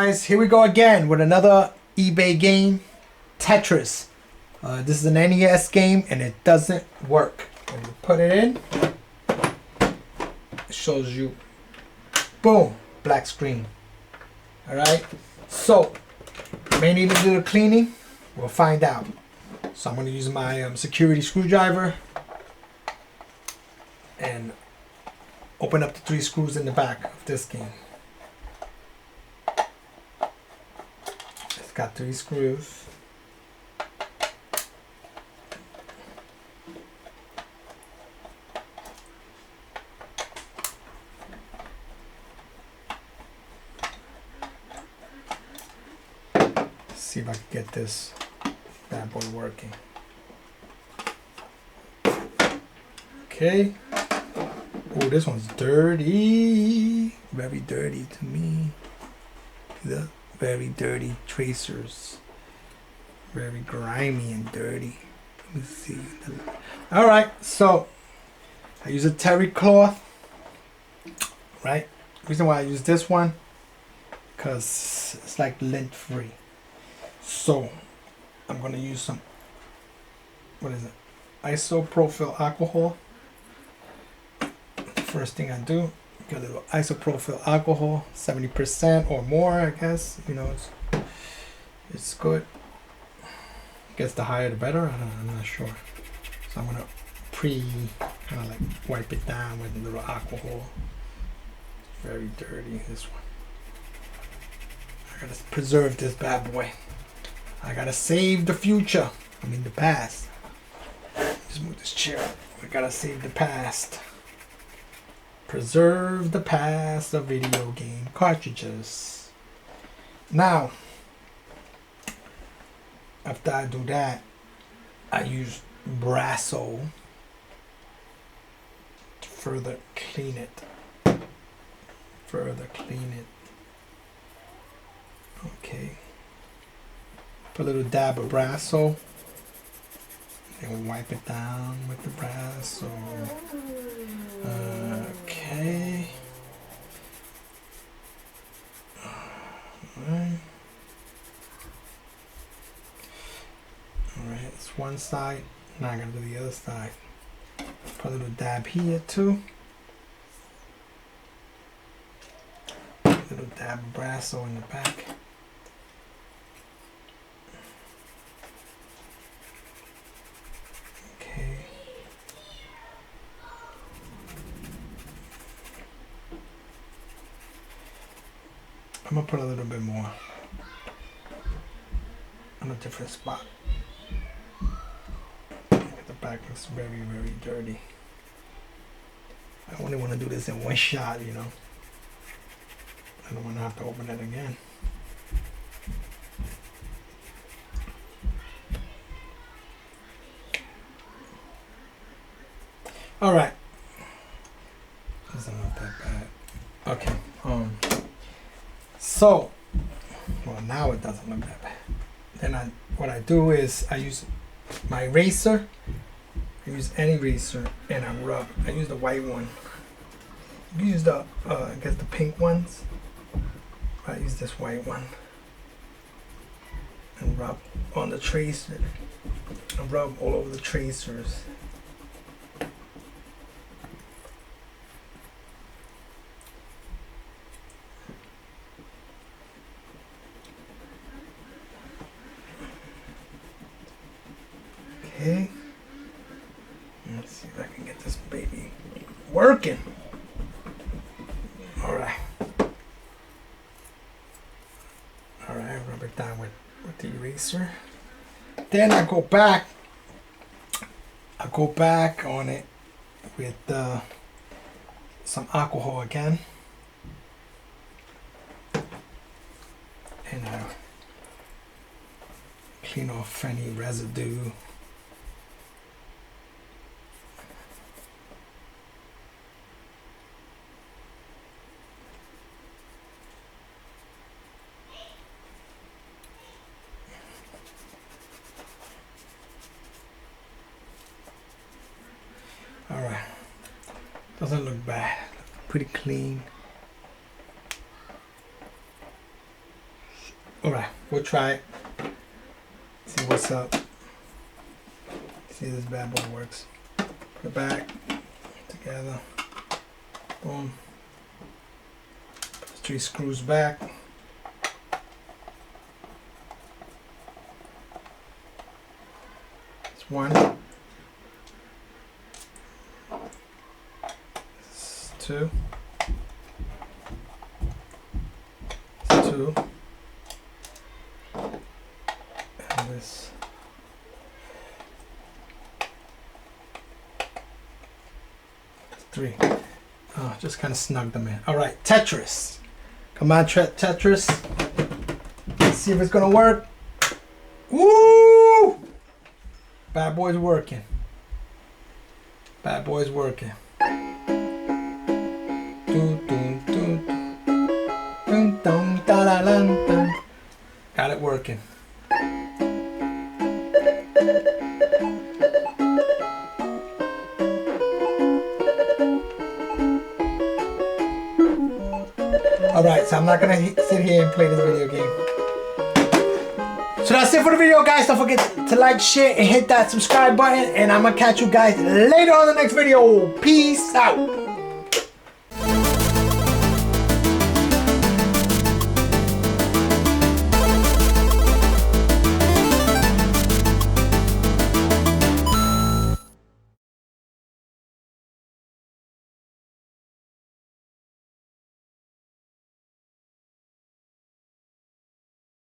guys, here we go again with another eBay game, Tetris. This is an NES game and it doesn't work. When you put it in, it shows you, boom, black screen. Alright, so may need a little cleaning. We'll find out. So I'm going to use my security screwdriver and open up the 3 screws in the back of this game. It's got 3 screws. Let's see if I can get this bad boy working. Okay. Oh, this one's dirty. Very dirty to me. The very dirty tracers. Very grimy and dirty. Let me see. Alright, so I use a terry cloth. Right? The reason why I use this one, because it's like lint free. So I'm gonna use some, what is it? Isopropyl alcohol. First thing I do, get a little isopropyl alcohol, 70% or more, I guess. You know, it's good. I guess the higher the better. I'm not sure. So I'm gonna kind of like wipe it down with a little alcohol. Very dirty, this one. I gotta preserve this bad boy. I gotta save the future. I mean the past. Just move this chair up. I gotta save the past. Preserve the past of video game cartridges. Now, after I do that, I use Brasso to further clean it. Okay. Put a little dab of Brasso. And we wipe it down with the Brasso. Okay. Alright. Alright, it's one side. Now I'm gonna do the other side. Put a little dab here too. A little dab of Brasso in the back. Okay. I'm gonna put a little bit more on a different spot. The back looks very, very dirty. I only want to do this in one shot, you know. I don't want to have to open it again. All right. Doesn't look that bad. Okay. So, well, now it doesn't look that bad. Then what I do is I use my eraser. I use any eraser and I rub. I use the white one. You use the I guess the pink ones. I use this white one and rub on the tracer. I rub all over the tracers. Okay, let's see if I can get this baby working. Alright, rub it down with the eraser. Then I go back on it with some alcohol again. And I clean off any residue. Alright, doesn't look bad, pretty clean. Alright, we'll try it. See what's up. See if this bad boy works. Put it back together. Boom. Put the 3 screws back. It's 1. It's 2. It's 2. And this. It's 3. Oh, just kind of snugged them in. All right, Tetris. Come on, Tetris. Let's see if it's gonna work. Woo! Bad boy's working. Bad boy's working. Got it working. Alright, so I'm not gonna sit here and play this video game. So that's it for the video, guys. Don't forget to like, share, and hit that subscribe button. And I'm gonna catch you guys later on the next video. Peace out.